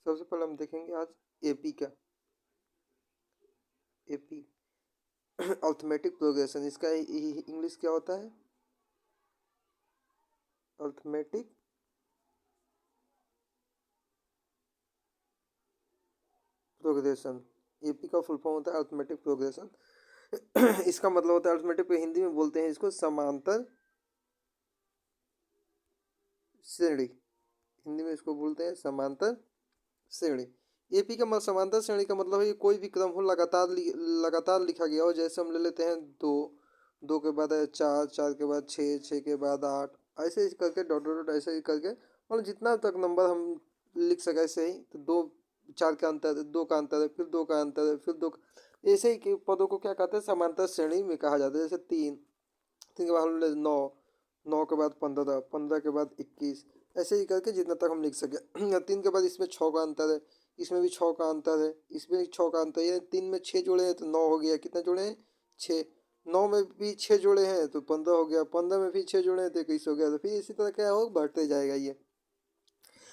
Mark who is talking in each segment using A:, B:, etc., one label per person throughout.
A: सबसे पहले हम देखेंगे आज एपी का, एपी अर्थमेटिक प्रोग्रेशन। इसका इंग्लिश क्या होता है? Arithmetic progression. एपी का फुल फॉर्म होता है अर्थमेटिक प्रोग्रेशन। इसका मतलब होता है अर्थमेटिक, हिंदी में बोलते हैं इसको समांतर श्रेणी। हिंदी में इसको बोलते हैं समांतर श्रेणी। एपी का मतलब समांतर श्रेणी का मतलब है कि कोई भी क्रम हो लगातार लिखा गया हो। जैसे हम ले लेते हैं दो, दो के बाद है चार, चार के बाद छः, छः के बाद आठ, ऐसे ही करके डॉट डॉट डॉट ऐसे ही करके मतलब जितना तक नंबर हम लिख सके ऐसे ही। तो दो, चार का अंतर है, दो का अंतर है, फिर दो का अंतर है, फिर दो ऐसे ही पदों को क्या कहते हैं? समांतर श्रेणी में कहा जाता है। जैसे तीन, तीन के बाद हम ले नौ, नौ के बाद पंद्रह, पंद्रह के बाद इक्कीस, ऐसे ही करके जितना तक हम लिख सके। तीन के बाद इसमें छः का अंतर है, इसमें भी छः का अंतर है, इसमें भी छः का अंतर है। तीन में छः जोड़े हैं तो नौ हो गया। कितने जोड़े हैं? छः। नौ में भी छः जोड़े हैं तो पंद्रह हो गया। पंद्रह में भी छः जोड़े हैं तो इक्कीस हो गया। तो फिर इसी तरह क्या हो, बढ़ते जाएगा ये।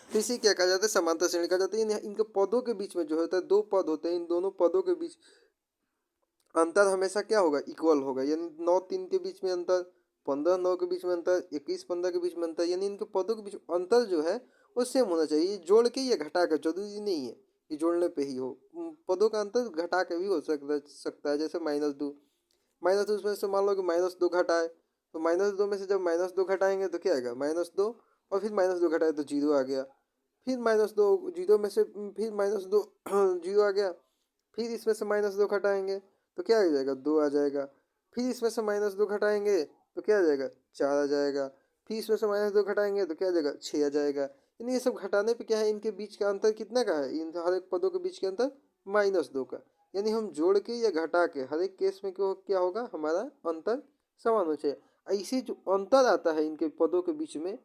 A: तो इसी क्या कहा जाता है? समांतर श्रेणी कहा जाता है। इनके पदों के बीच में जो होता है, दो पद होते हैं, इन दोनों पदों के बीच अंतर हमेशा क्या होगा? इक्वल होगा। यानी नौ तीन के बीच में अंतर, पंद्रह नौ के बीच में अंतर, इक्कीस पंद्रह के बीच में अंतर, यानी इनके पदों के बीच अंतर जो है वो सेम होना चाहिए। जोड़ के या घटा कर जरूरी नहीं है कि जोड़ने पे ही हो। पदों का अंतर घटा के भी हो सकता है। जैसे माइनस दो, माइनस दो में से मान लो कि माइनस दो घटाए, तो माइनस दो में से जब माइनस दो घटाएंगे तो क्या आएगा? माइनस दो। और फिर माइनस दो घटाए तो जीरो आ गया। फिर माइनस दो, जीरो में से फिर माइनस दो जीरो आ गया। फिर इसमें से माइनस दो घटाएंगे तो क्या आ जाएगा? दो आ जाएगा। फिर इसमें से माइनस दो घटाएंगे तो क्या आ जाएगा? चार आ जाएगा। फिर इसमें से माइनस दो घटाएंगे तो क्या आ जाएगा? छः आ जाएगा। यानी ये सब घटाने पे क्या है, इनके बीच का अंतर कितना का है? इन हर एक पदों के बीच के अंतर माइनस दो का। यानी हम जोड़ के या घटा के हर एक केस में क्यों क्या होगा? हमारा अंतर समान हो चाहिए। इसी जो अंतर आता है इनके पदों के बीच में,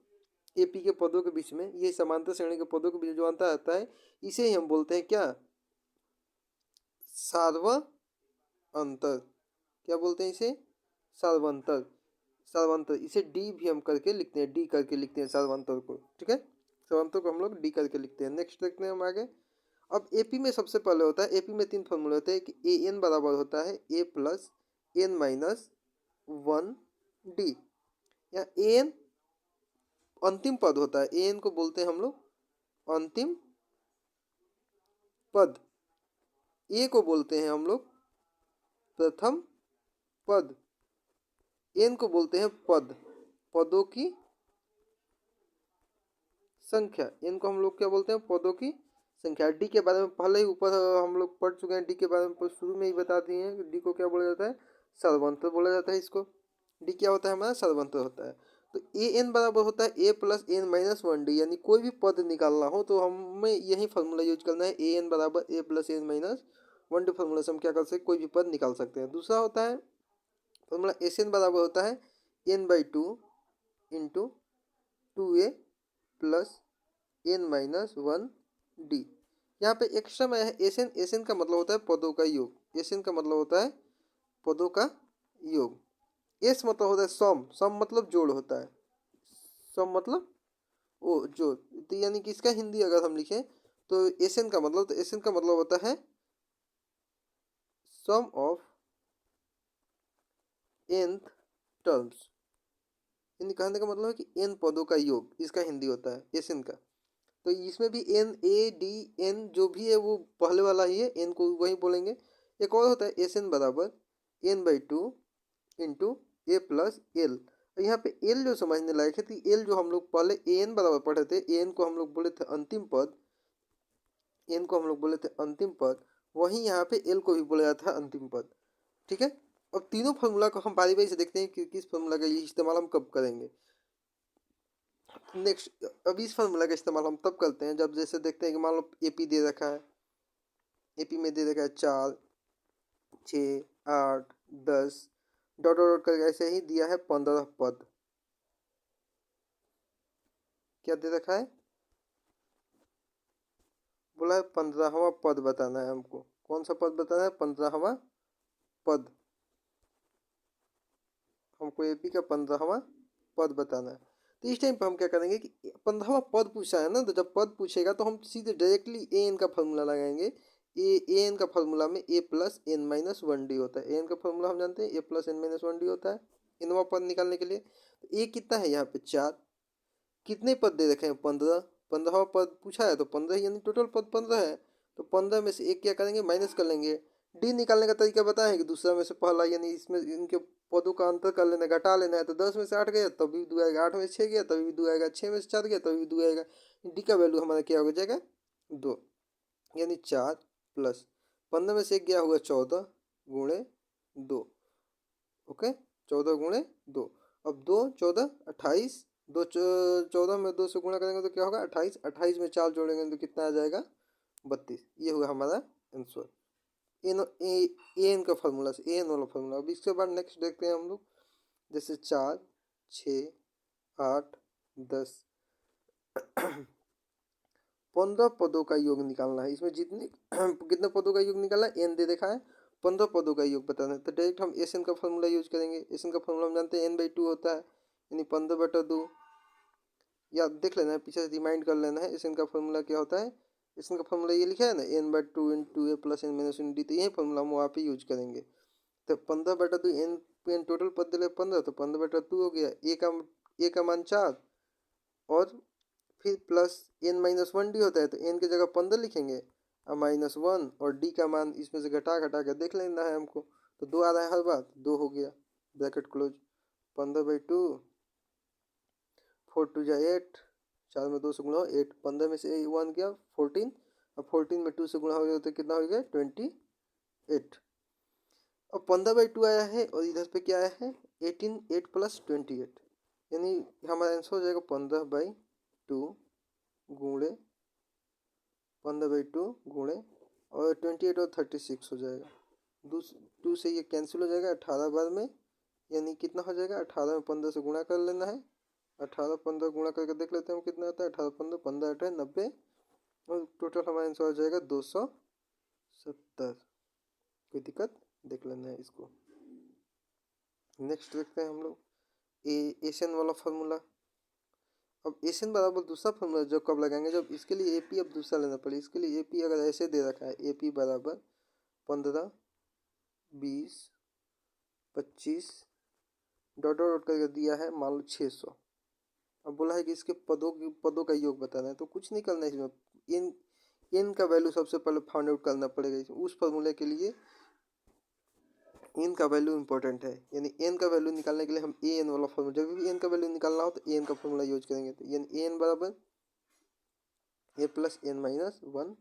A: एपी के पदों के बीच में, ये समांतर श्रेणी के पदों के बीच जो अंतर आता है, इसे ही हम बोलते हैं क्या? सार्वअंतर। क्या बोलते हैं इसे? सार्वंतर। सार्वंतर, इसे डी भी हम करके लिखते हैं, डी करके लिखते हैं सार्वंतर को। ठीक है, सार्वंतर को हम लोग डी करके लिखते हैं। नेक्स्ट देखते हैं हम आगे। अब एपी में सबसे पहले होता है, एपी में तीन फॉर्मूले होते हैं कि ए एन बराबर होता है A plus N minus one D. या ए एन अंतिम पद होता है, ए एन को बोलते हैं हम लोग अंतिम पद। ए को बोलते हैं हम लोग प्रथम पद। एन को बोलते हैं पद, पदों की संख्या। एन को हम लोग क्या बोलते हैं? पदों की संख्या। डी के बारे में पहले ही ऊपर हम लोग पढ़ चुके हैं। डी के बारे में शुरू में ही बता दिए हैं कि डी को क्या बोला जाता है? सर्वंतर बोला जाता है इसको। डी क्या होता है? हमारा सर्वंतर होता है। तो ए एन बराबर होता है A plus N minus one D. यानी कोई भी पद निकालना हो तो हमें यही फार्मूला यूज करना है, ए एन बराबर A plus N minus one D. Formula से हम क्या कर सकते हैं? कोई भी पद निकाल सकते हैं। दूसरा होता है फॉर्मूला एस एन बराबर होता है n by two into two a plus N minus one d. यहाँ पे एक्स्ट्रा में है एस एन। एस एन का मतलब होता है पदों का योग। एस एन का मतलब होता है पदों का योग। एस मतलब होता है सम, सम मतलब जोड़ होता है, सम मतलब ओ जोड़। तो यानी कि इसका हिंदी अगर हम लिखें तो एस एन का मतलब, तो एस एन का मतलब होता है सम ऑफ nth टर्म्स। यानी कहने का मतलब है कि एन पदों का योग, इसका हिंदी होता है एस एन का। तो इसमें भी एन ए डी एन जो भी है वो पहले वाला ही है, एन को वही बोलेंगे। एक और होता है एस एन बराबर n by two into a plus l. यहाँ पे एल जो समझने लायक है, तो एल जो हम लोग पहले ए एन बराबर पढ़े थे, ए एन को हम लोग बोले थे अंतिम पद, एन को हम लोग बोले थे अंतिम पद, वहीं यहाँ पे एल को भी बोला जाता है अंतिम पद। ठीक है, अब तीनों फार्मूला को हम बारी बारी से देखते हैं कि किस फार्मूला का ये इस्तेमाल हम कब करेंगे। नेक्स्ट, अब इस फार्मूला का इस्तेमाल हम तब करते हैं जब जैसे देखते हैं कि मान लो एपी दे रखा है, एपी में दे रखा है चार, छः, आठ, दस, डॉट डॉट करके ऐसे ही दिया है 15 पद। क्या दे रखा है? बोला है 15वां पद बताना है हमको। कौन सा पद बताना है? 15वां पद। हमको एपी का 15वां पद बताना है। तो इस टाइम पे हम क्या करेंगे कि 15वां पद पूछा है ना, तो जब पद पूछेगा तो हम सीधे डायरेक्टली ए एन का फॉर्मूला लगाएंगे। ए एन का फॉर्मूला में A plus N minus one D होता है। ए एन का फॉर्मूला हम जानते हैं, A plus N minus one D होता है इनवा पद निकालने के लिए। तो ए कितना है यहाँ पे 4, कितने पद दे रखे हैं 15, 15वां पद पूछा है तो 15 यानी टोटल पद 15 है। तो 15 में से एक क्या करेंगे, माइनस कर लेंगे। डी निकालने का तरीका बताएं कि दूसरा में से पहला, यानी इसमें इनके पदों का अंतर कर लेना, घटा लेना है। तो 10 में से 8 गया तब भी 2 आएगा, 8 में से 6 गया तभी भी 2 आएगा, 6 में से 4 गया तभी भी 2 आएगा। डी का वैल्यू हमारा क्या हो जाएगा 2, यानी 4 प्लस 15 में से एक गया होगा 14 गुणे 2। ओके, 14 गुणे 2। अब 2 14 28, 2 14 में 2 से गुणा करेंगे तो क्या होगा 28, 28 में 4 जोड़ेंगे तो कितना आ जाएगा 32। ये होगा हमारा आंसर एन एन का फॉर्मूला से, एन वाला फॉर्मूला। अब इसके बाद नेक्स्ट देखते हैं हम लोग, जैसे 4 6 8 10 15 पदों का योग निकालना है। इसमें जितने कितने पदों का योग निकालना है, एन दे देखा है, 15 पदों का योग बताना है। तो डायरेक्ट हम एस एन का फॉर्मूला यूज करेंगे। एस एन का फॉर्मूला हम जानते हैं n/2 होता है, यानी 15/2। या देख लेना है, पीछे से रिमाइंड कर लेना है एस एन का फॉर्मूला क्या होता है। एस एन का फॉर्मूला ये लिखा है ना, n/2 into a plus N minus D. तो यही फॉर्मूला हम वहाँ पे यूज करेंगे। तो 15/2 एन टोटल पद दिले 15, तो 15/2 हो गया। ए का मान 4 और फिर plus N minus one D होता है, तो एन की जगह 15 लिखेंगे और -1, और डी का मान इसमें से घटा घटा कर देख लेना है हमको। तो 2 आ रहा है हर बार, 2 हो गया, ब्रैकेट क्लोज। 15/2, 4 2 जा 8, 4 में 2 से गुणा 8, 15 में से 1 गया 14, और 14 में 2 से गुणा हो गया तो कितना हो गया 28। अब 15/2 आया है और इधर पे क्या आया है 18, 8 प्लस 28, यानी हमारा आंसर हो जाएगा 15/2 गुणे 15/2 गुणे और 28 और 36 हो जाएगा। 2 से ये कैंसिल हो जाएगा 18 बार में, यानी कितना हो जाएगा 18 में 15 से गुणा कर लेना है। 18 15 गुणा करके देख लेते हैं हम कितना आता है। 18 15 15 8 90, और टोटल हमारा आंसर हो जाएगा 270। कोई दिक्कत, देख लेना है इसको। नेक्स्ट देखते हैं हम लोग एशियन वाला फॉर्मूला। अब एशियन बराबर दूसरा फॉर्मूला जो कब लगाएंगे, जब इसके लिए एपी अब दूसरा लेना पड़े। इसके लिए एपी अगर ऐसे दे रखा है, एपी बराबर 15 20 25 डॉट डॉट करके दिया है, मान लो 600। अब बोला है कि इसके पदों का योग बताना है, तो कुछ नहीं करना है इसमें। एन का वैल्यू सबसे पहले फाइंड आउट करना पड़ेगा। उस फॉर्मूले के लिए एन का वैल्यू इंपॉर्टेंट है, यानी एन का वैल्यू निकालने के लिए हम ए एन वाला फॉर्मूला, जब भी एन का वैल्यू निकालना हो तो एन का फॉर्मूला यूज करेंगे। तो यानी एन बराबर A plus N minus one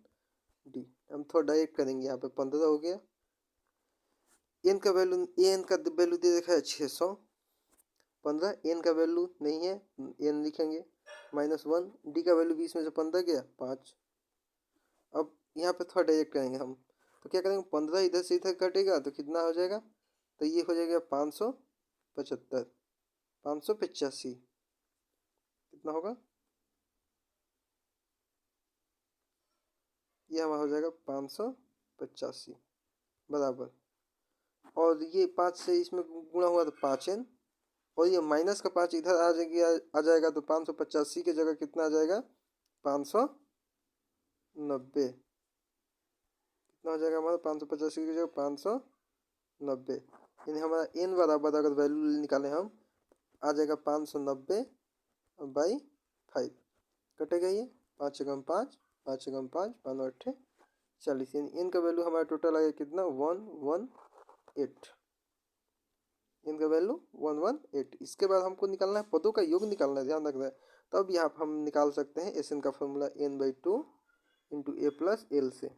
A: D. हम थोड़ा डायरेक्ट करेंगे, यहाँ पे 15 हो गया। एन का वैल्यू, एन का वैल्यू दे रखा है 600, 15 एन का वैल्यू नहीं है, एन लिखेंगे -1, डी का वैल्यू 20 में से 15 गया 5। अब यहाँ पे थोड़ा डायरेक्ट करेंगे हम, तो क्या करेंगे 15 इधर से इधर कटेगा तो कितना हो जाएगा, तो ये हो जाएगा 575, 585 कितना होगा, ये हमारा हो जाएगा 585 बराबर। और ये 5 से इसमें गुणा हुआ तो 5n, और ये माइनस का 5 इधर आ जाएगा तो 585 की जगह कितना आ जाएगा 590। कितना हो जाएगा हमारा 585 की जगह 590, यानी हमारा n बराबर अगर वैल्यू निकालें हम, आ जाएगा 590/5। कटेगा ये 5 छकम 5, 5 छकम 5, 5 8 40, यानी n का वैल्यू हमारा टोटल आएगा कितना 118। इनका वैल्यू 118। इसके बाद हमको निकालना है पदों का योग निकालना है, ध्यान रखना है। तब यहाँ हम निकाल सकते हैं एस एन का formula n/2 into a plus L से।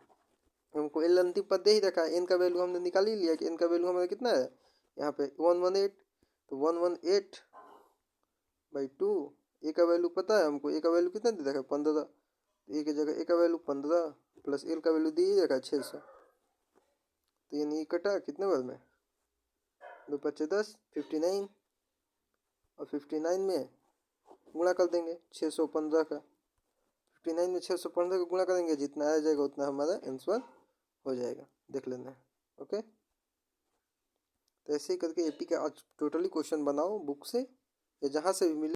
A: हमको एल अंतिम पद दे ही रखा है, एन का वैल्यू हमने निकाल ही लिया कि एन का वैल्यू हमारा कितना है यहाँ पे 118। तो 118/2, ए का वैल्यू पता है हमको, ए का वैल्यू कितना दे रखा है 15। ए की जगह ए का वैल्यू 15 प्लस एल का वैल्यू दे ही रखा है 600। तो यानी कटा कितने बार में 2 5 10 59, और 59 में गुणा कर देंगे 615 का। 59 में 615 का गुणा करेंगे, जितना आ जाएगा उतना हमारा आंसर हो जाएगा, देख लेना है। ओके, तो ऐसे ही करके एपी का आज टोटली क्वेश्चन बनाओ बुक से या जहाँ से भी मिले।